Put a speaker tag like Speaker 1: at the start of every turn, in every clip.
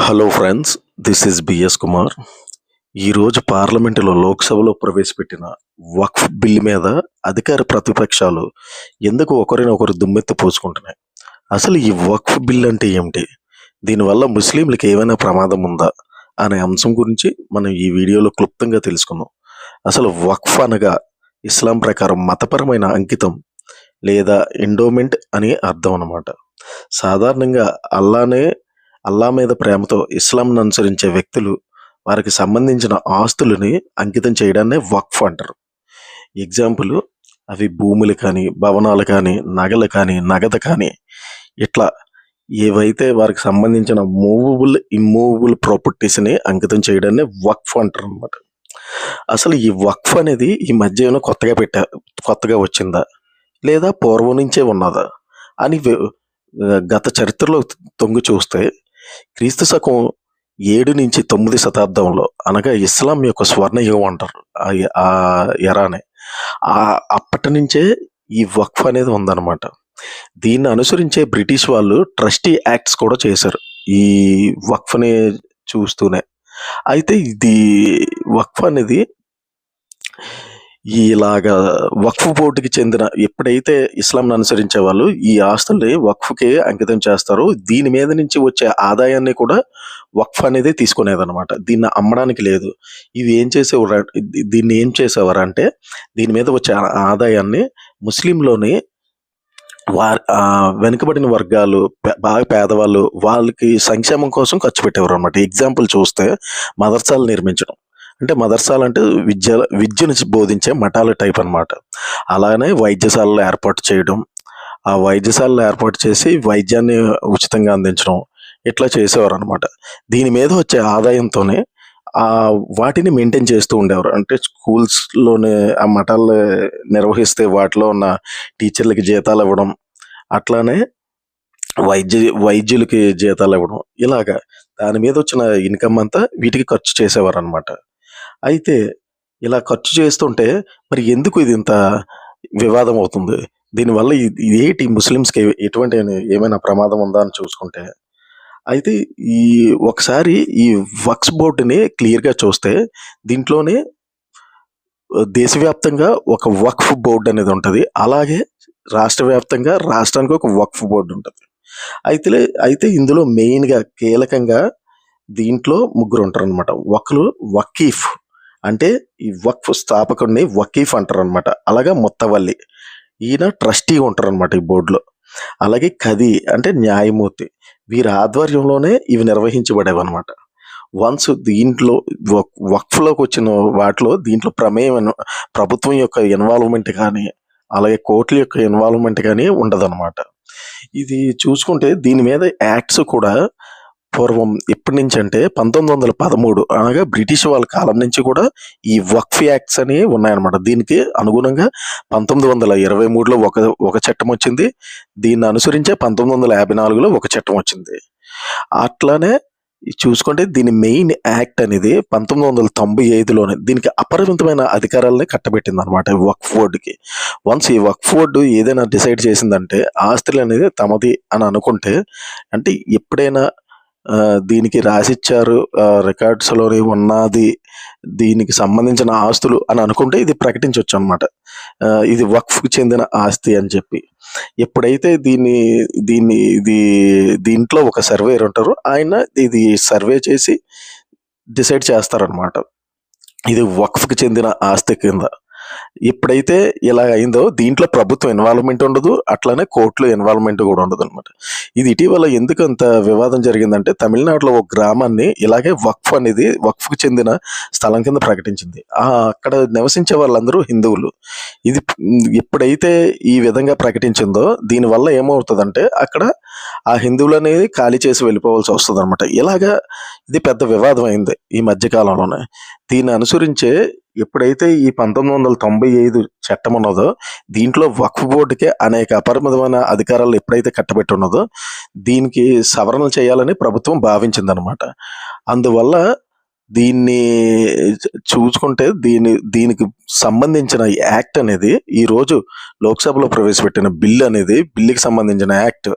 Speaker 1: Hello friends, this is BS Kumar. ఈరోజు పార్లమెంటులో లోక్సభలో ప్రవేశపెట్టిన వక్ఫ్ బిల్ మీద అధికార ప్రతిపక్షాలు ఎందుకు ఒకరినొకరు దుమ్మెత్తి పోసుకుంటున్నాయి? అసలు ఈ వక్ఫ్ బిల్ అంటే ఏమిటి? దీనివల్ల ముస్లింలకు ఏమైనా ప్రమాదం ఉందా అనే అంశం గురించి మనం ఈ వీడియోలో క్లుప్తంగా తెలుసుకుందాం. అసలు వక్ఫ్ అనగా ఇస్లాం ప్రకారం మతపరమైన అంకితం లేదా ఎండోమెంట్ అని అర్థం అన్నమాట. సాధారణంగా అల్లా మీద ప్రేమతో ఇస్లాంను అనుసరించే వ్యక్తులు వారికి సంబంధించిన ఆస్తులని అంకితం చేయడాన్నే వక్ఫ్ అంటారు. ఎగ్జాంపుల్, అవి భూములు కానీ, భవనాలు కానీ, నగలు కానీ, నగదు కానీ, ఇట్లా ఏవైతే వారికి సంబంధించిన మూవబుల్ ఇమ్మూవబుల్ ప్రాపర్టీస్ని అంకితం చేయడాన్ని వక్ఫ్ అంటారు అనమాట. అసలు ఈ వక్ఫ్ అనేది ఈ మధ్య ఏమైనా కొత్తగా వచ్చిందా, లేదా పూర్వం నుంచే ఉన్నదా అని గత చరిత్రలో తొంగి చూస్తే క్రీస్తు శకం 7 నుంచి 9 శతాబ్దంలో, అనగా ఇస్లాం యొక్క స్వర్ణయుగం అంటారు ఆ ఎరానే, అప్పటి నుంచే ఈ వక్ఫ్ అనేది ఉందన్నమాట. దీన్ని అనుసరించే బ్రిటిష్ వాళ్ళు ట్రస్టీ యాక్ట్స్ కూడా చేశారు ఈ వక్ఫ్ని చూస్తూనే. అయితే ఇది వక్ఫ్ అనేది ఇలాగా వక్ఫ్ బోర్డుకి చెందిన, ఎప్పుడైతే ఇస్లాంను అనుసరించే వాళ్ళు ఈ ఆస్తుల్ని వక్ఫ్కి అంకితం చేస్తారో, దీని మీద నుంచి వచ్చే ఆదాయాన్ని కూడా వక్ఫ్ అనేది తీసుకునేదన్నమాట. దీన్ని అమ్మడానికి లేదు. దీన్ని ఏం చేసేవారంటే, దీని మీద వచ్చే ఆదాయాన్ని ముస్లింలోని వెనుకబడిన వర్గాలు, బాగా పేదవాళ్ళు, వాళ్ళకి సంక్షేమం కోసం ఖర్చు పెట్టేవారు అనమాట. ఎగ్జాంపుల్ చూస్తే మదర్సాలు నిర్మించడం, అంటే మదర్సాలు అంటే విద్యను బోధించే మఠాల టైప్ అనమాట. అలాగనే వైద్యశాలలు ఏర్పాటు చేయడం, ఆ వైద్యశాలలు ఏర్పాటు చేసి వైద్యాన్ని ఉచితంగా అందించడం, ఇట్లా చేసేవారు అనమాట. దీని మీద వచ్చే ఆదాయంతోనే వాటిని మెయింటైన్ చేస్తూ ఉండేవారు. అంటే స్కూల్స్లోనే ఆ మఠాలు నిర్వహిస్తే వాటిలో ఉన్న టీచర్లకి జీతాలు ఇవ్వడం, అట్లానే వైద్యులకి జీతాలు ఇవ్వడం, ఇలాగా దాని మీద వచ్చిన ఇన్కమ్ అంతా వీటికి ఖర్చు చేసేవారు అనమాట. అయితే ఇలా ఖర్చు చేస్తుంటే మరి ఎందుకు ఇది ఇంత వివాదం అవుతుంది? దీనివల్ల ఏంటి, ముస్లిమ్స్కి ఎటువంటి ఏమైనా ప్రమాదం ఉందా అని చూసుకుంటే, అయితే ఒకసారి ఈ వక్ఫ్ బోర్డుని క్లియర్గా చూస్తే, దీంట్లోనే దేశవ్యాప్తంగా ఒక వక్ఫ్ బోర్డు అనేది ఉంటుంది. అలాగే రాష్ట్ర వ్యాప్తంగా రాష్ట్రానికి ఒక వక్ఫ్ బోర్డు ఉంటుంది. అయితే ఇందులో మెయిన్గా కీలకంగా దీంట్లో ముగ్గురు ఉంటారు అనమాట. ఒకరు వకీఫ్, అంటే ఈ వక్ఫ్ స్థాపకుడిని వకీఫ్ అంటారు అనమాట. అలాగే ముత్తవల్లి, ఈయన ట్రస్టీ ఉంటారు అనమాట ఈ బోర్డులో. అలాగే కది, అంటే న్యాయమూర్తి. వీరి ఆధ్వర్యంలోనే ఇవి నిర్వహించబడేవి అనమాట. వన్స్ దీంట్లో వక్ఫ్లోకి వచ్చిన వాటిలో దీంట్లో ప్రభుత్వం యొక్క ఇన్వాల్వ్మెంట్ కానీ, అలాగే కోర్టుల యొక్క ఇన్వాల్వ్మెంట్ కానీ ఉండదన్నమాట. ఇది చూసుకుంటే దీని మీద యాక్ట్స్ కూడా పూర్వం ఎప్పటి నుంచి అంటే 1913, అనగా బ్రిటిష్ వాళ్ళ కాలం నుంచి కూడా ఈ వక్ఫ్ యాక్ట్స్ అని ఉన్నాయన్నమాట. దీనికి అనుగుణంగా 1923లో ఒక చట్టం వచ్చింది. దీన్ని అనుసరించే 1954లో ఒక చట్టం వచ్చింది. అట్లానే చూసుకుంటే దీని మెయిన్ యాక్ట్ అనేది 1995లోనే దీనికి అపరిమితమైన అధికారాలని కట్టబెట్టింది అనమాట వక్ఫ్ బోర్డుకి. వన్స్ ఈ వక్ఫ్ బోర్డు ఏదైనా డిసైడ్ చేసిందంటే ఆస్తులు అనేది తమది అని అనుకుంటే, అంటే ఎప్పుడైనా దీనికి రాసిచ్చారు, రికార్డ్స్లోనే ఉన్నది, దీనికి సంబంధించిన ఆస్తులు అని అనుకుంటే ఇది ప్రకటించవచ్చు అనమాట. ఇది వక్ఫ్కి చెందిన ఆస్తి అని చెప్పి. ఎప్పుడైతే దీంట్లో ఒక సర్వేయర్ ఉంటారు, ఆయన ఇది సర్వే చేసి డిసైడ్ చేస్తారనమాట, ఇది వక్ఫ్కి చెందిన ఆస్తి కింద. ఎప్పుడైతే ఇలా అయిందో దీంట్లో ప్రభుత్వం ఇన్వాల్వ్మెంట్ ఉండదు, అట్లానే కోర్టులో ఇన్వాల్వ్మెంట్ కూడా ఉండదు అనమాట. ఇది ఇటీవల ఎందుకు అంత వివాదం జరిగిందంటే, తమిళనాడులో ఒక గ్రామాన్ని ఇలాగే వక్ఫ్కి చెందిన స్థలం కింద ప్రకటించింది. అక్కడ నివసించే వాళ్ళందరూ హిందువులు. ఇది ఎప్పుడైతే ఈ విధంగా ప్రకటించిందో దీనివల్ల ఏమవుతుందంటే అక్కడ ఆ హిందువులు అనేది ఖాళీ చేసి వెళ్ళిపోవాల్సి వస్తుంది అనమాట. ఇలాగా ఇది పెద్ద వివాదం అయింది ఈ మధ్యకాలంలోనే. దీన్ని అనుసరించే ఎప్పుడైతే ఈ 1995 చట్టం ఉన్నదో, దీంట్లో వక్ఫ్ బోర్డుకే అనేక అపరిమితమైన అధికారాలు ఎప్పుడైతే కట్టబెట్టి ఉన్నదో, దీనికి సవరణలు చేయాలని ప్రభుత్వం భావించిందనమాట. అందువల్ల దీన్ని చూసుకుంటే దీనికి సంబంధించిన యాక్ట్ అనేది ఈరోజు లోక్సభలో ప్రవేశపెట్టిన బిల్లుకి సంబంధించిన యాక్ట్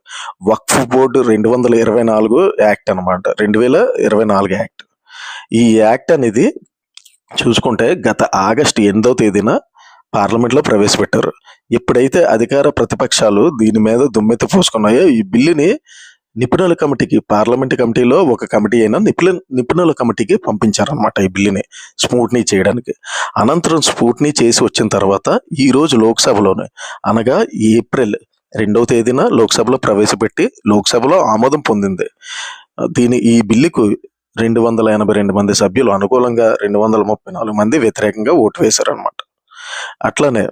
Speaker 1: వక్ఫ్ బోర్డు 224 యాక్ట్ అనమాట. 2024 యాక్ట్. ఈ యాక్ట్ అనేది చూసుకుంటే గత ఆగస్టు 8వ తేదీన పార్లమెంట్లో ప్రవేశపెట్టారు. ఎప్పుడైతే అధికార ప్రతిపక్షాలు దీని మీద దుమ్మెత్తి పోసుకున్నాయో ఈ బిల్లుని నిపుణుల కమిటీకి, పార్లమెంట్ కమిటీలో ఒక కమిటీ అయిన నిపుణుల కమిటీకి పంపించారనమాట ఈ బిల్లుని స్మూట్నీ చేయడానికి. అనంతరం స్మూట్నీ చేసి వచ్చిన తర్వాత ఈరోజు లోక్సభలోనే అనగా ఏప్రిల్ 2వ తేదీన లోక్సభలో ప్రవేశపెట్టి లోక్సభలో ఆమోదం పొందింది. ఈ బిల్లుకు 282 మంది సభ్యులు అనుకూలంగా, 234 మంది వ్యతిరేకంగా ఓటు వేశారనమాట. అట్లానే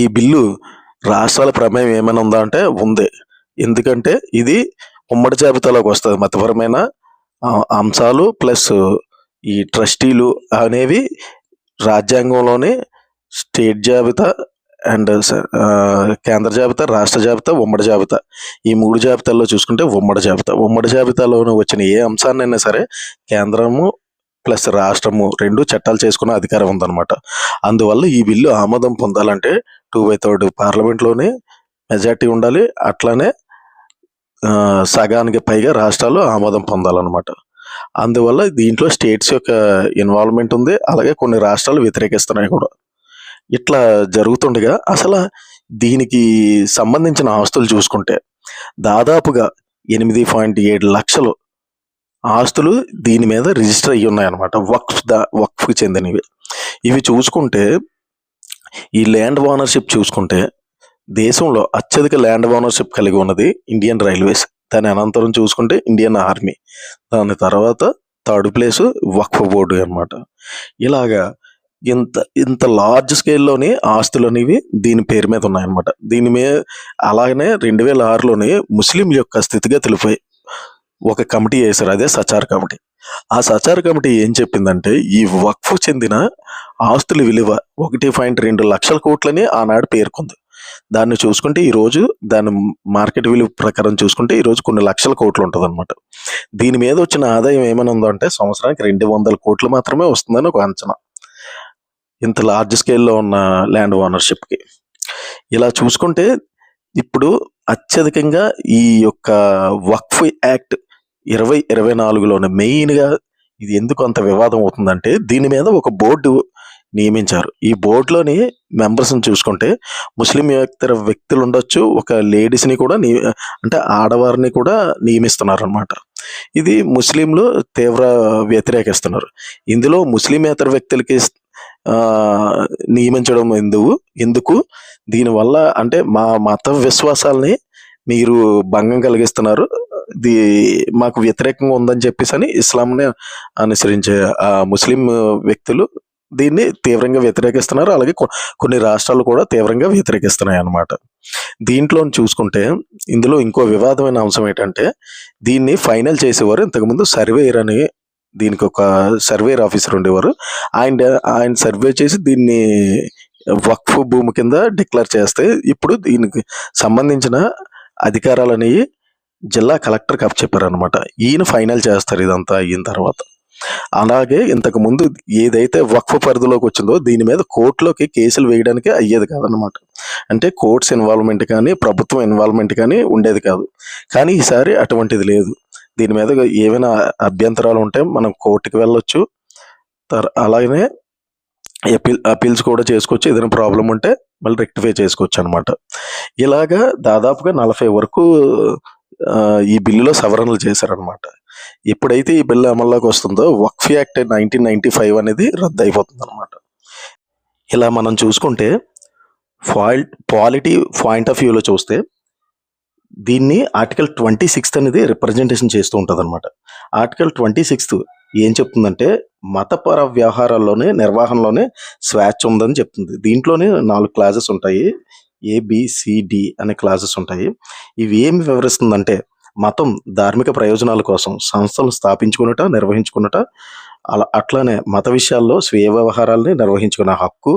Speaker 1: ఈ బిల్లు రాష్ట్రాల ప్రమేయం ఏమైనా ఉందా అంటే ఉంది. ఎందుకంటే ఇది ఉమ్మడి జాబితాలోకి వస్తుంది. మతపరమైన అంశాలు ప్లస్ ఈ ట్రస్టీలు అనేవి రాజ్యాంగంలోని స్టేట్ జాబితా అండ్ కేంద్ర జాబితా, రాష్ట్ర జాబితా, ఉమ్మడి జాబితా, ఈ 3 జాబితాల్లో చూసుకుంటే ఉమ్మడి జాబితాలోనే వచ్చిన ఏ అంశాన్నైనా సరే కేంద్రము ప్లస్ రాష్ట్రము 2 చట్టాలు చేసుకునే అధికారం ఉందన్నమాట. అందువల్ల ఈ బిల్లు ఆమోదం పొందాలంటే 2/3 పార్లమెంట్లోనే మెజార్టీ ఉండాలి. అట్లానే సగానికి పైగా రాష్ట్రాలు ఆమోదం పొందాలన్నమాట. అందువల్ల దీంట్లో స్టేట్స్ యొక్క ఇన్వాల్వ్మెంట్ ఉంది. అలాగే కొన్ని రాష్ట్రాలు వ్యతిరేకిస్తున్నాయి కూడా. ఇట్లా జరుగుతుండగా అసలు దీనికి సంబంధించిన ఆస్తులు చూసుకుంటే దాదాపుగా 8.7 లక్షలు ఆస్తులు దీని మీద రిజిస్టర్ అయ్యి ఉన్నాయన్నమాట. వక్ఫ్కి చెందినవి. ఇవి చూసుకుంటే ఈ ల్యాండ్ ఓనర్షిప్ చూసుకుంటే దేశంలో అత్యధిక ల్యాండ్ ఓనర్షిప్ కలిగి ఉన్నది ఇండియన్ రైల్వేస్. దాని అనంతరం చూసుకుంటే ఇండియన్ ఆర్మీ. దాని తర్వాత 3rd ప్లేస్ వక్ఫ్ బోర్డు అనమాట. ఇలాగా ఇంత లార్జ్ స్కేల్లోని ఆస్తులు అనేవి దీని పేరు మీద ఉన్నాయన్నమాట. దీని మీద అలాగనే 2006లోని ముస్లింల యొక్క స్థితిగతులపై ఒక కమిటీ వేశారు. అదే సచార్ కమిటీ. ఆ సచార్ కమిటీ ఏం చెప్పిందంటే ఈ వక్ఫ్ చెందిన ఆస్తుల విలువ 1.2 లక్షల కోట్లని ఆనాడు పేర్కొంది. దాన్ని చూసుకుంటే ఈరోజు దాని మార్కెట్ విలువ ప్రకారం చూసుకుంటే ఈరోజు కొన్ని లక్షల కోట్లు ఉంటుంది అనమాట. దీని మీద వచ్చిన ఆదాయం ఏమైనా ఉందో అంటే సంవత్సరానికి 200 కోట్లు మాత్రమే వస్తుందని ఒక అంచనా, ఇంత లార్జ్ స్కేల్లో ఉన్న ల్యాండ్ ఓనర్షిప్కి. ఇలా చూసుకుంటే ఇప్పుడు అత్యధికంగా ఈ యొక్క వక్ఫ్ యాక్ట్ 2024లోనే మెయిన్గా ఇది ఎందుకు అంత వివాదం అవుతుందంటే దీని మీద ఒక బోర్డు నియమించారు. ఈ బోర్డులోని మెంబర్స్ని చూసుకుంటే ముస్లింయేతర వ్యక్తులు ఉండొచ్చు, ఒక లేడీస్ని కూడా అంటే ఆడవారిని కూడా నియమిస్తున్నారు అనమాట. ఇది ముస్లింలు తీవ్ర వ్యతిరేకిస్తున్నారు. ఇందులో ముస్లింయేతర వ్యక్తులకి నియమించడం ఎందుకు దీనివల్ల అంటే మా మత విశ్వాసాలని మీరు భంగం కలిగిస్తున్నారు, ఇది మాకు వ్యతిరేకంగా ఉందని చెప్పేసి అని ఇస్లాంని అనుసరించే ముస్లిం వ్యక్తులు దీన్ని తీవ్రంగా వ్యతిరేకిస్తున్నారు. అలాగే కొన్ని రాష్ట్రాలు కూడా తీవ్రంగా వ్యతిరేకిస్తున్నాయి అన్నమాట. దీంట్లో చూసుకుంటే ఇందులో ఇంకో వివాదమైన అంశం ఏంటంటే దీన్ని ఫైనల్ చేసేవారు ఇంతకుముందు సర్వేయర్ అని, దీనికి ఒక సర్వేయర్ ఆఫీసర్ ఉండేవారు. ఆయన సర్వే చేసి దీన్ని వక్ఫ్ భూమి కింద డిక్లేర్ చేస్తే ఇప్పుడు దీనికి సంబంధించిన అధికారాలని జిల్లా కలెక్టర్కి అప్పచెప్పారు అనమాట. ఈయన ఫైనల్ చేస్తారు ఇదంతా అయిన తర్వాత. అలాగే ఇంతకు ముందు ఏదైతే వక్ఫ్ పరిధిలోకి వచ్చిందో దీని మీద కోర్టులోకి కేసులు వేయడానికి అయ్యేది కాదనమాట. అంటే కోర్ట్స్ ఇన్వాల్వ్మెంట్ కానీ ప్రభుత్వం ఇన్వాల్వ్మెంట్ కానీ ఉండేది కాదు. కానీ ఈసారి అటువంటిది లేదు. దీని మీద ఏమైనా అభ్యంతరాలు ఉంటే మనం కోర్టుకి వెళ్ళొచ్చు. అలాగనే అపీల్స్ కూడా చేసుకోవచ్చు. ఏదైనా ప్రాబ్లం ఉంటే మళ్ళీ రెక్టిఫై చేసుకోవచ్చు అనమాట. ఇలాగా దాదాపుగా 40 వరకు ఈ బిల్లులో సవరణలు చేశారనమాట. ఎప్పుడైతే ఈ బిల్లు అమల్లోకి వస్తుందో వక్ఫ్ యాక్ట్ 1995 అనేది రద్దు అయిపోతుంది అనమాట. ఇలా మనం చూసుకుంటే పాలిటీ పాయింట్ ఆఫ్ వ్యూలో చూస్తే దీన్ని ఆర్టికల్ 26 అనేది రిప్రజెంటేషన్ చేస్తూ ఉంటుంది అనమాట. ఆర్టికల్ 26 ఏం చెప్తుందంటే మతపర వ్యవహారాల్లోనే నిర్వహణలోనే స్వేచ్ఛ ఉందని చెప్తుంది. దీంట్లోనే 4 క్లాజెస్ ఉంటాయి. ABCD అనే క్లాజెస్ ఉంటాయి. ఇవి ఏమి వివరిస్తుందంటే మతం ధార్మిక ప్రయోజనాల కోసం సంస్థలు స్థాపించుకున్నట, నిర్వహించుకున్నట, అట్లానే మత విషయాల్లో స్వీయ వ్యవహారాలని నిర్వహించుకునే హక్కు,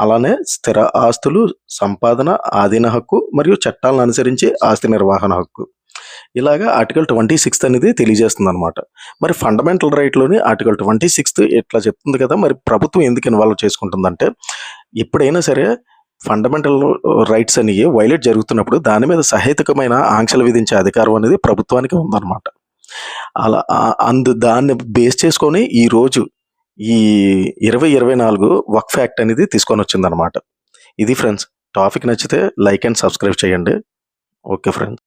Speaker 1: అలానే స్థిర ఆస్తులు సంపాదన ఆధీన హక్కు మరియు చట్టాలను అనుసరించి ఆస్తి నిర్వహణ హక్కు. ఇలాగా ఆర్టికల్ 26 అనేది తెలియజేస్తుందనమాట. మరి ఫండమెంటల్ రైట్‌లోని ఆర్టికల్ 26 ఇట్లా చెప్తుంది కదా! మరి ప్రభుత్వం ఎందుకు ఇన్వాల్వ్ చేసుకుంటుందంటే, ఎప్పుడైనా సరే ఫండమెంటల్ రైట్స్ అనేయి వైలేట్ జరుగుతున్నప్పుడు దాని మీద సహేతుకమైన ఆంక్షలు విధించే అధికారం అనేది ప్రభుత్వానికి ఉందనమాట. అలా దాన్ని బేస్ చేసుకొని ఈరోజు ఈ 2024 వక్ఫ్ యాక్ట్ అనేది తీసుకొనొచ్చిందనమాట. ఇది ఫ్రెండ్స్. టాపిక్ నచ్చితే లైక్ అండ్ సబ్స్క్రైబ్ చేయండి. Okay friends.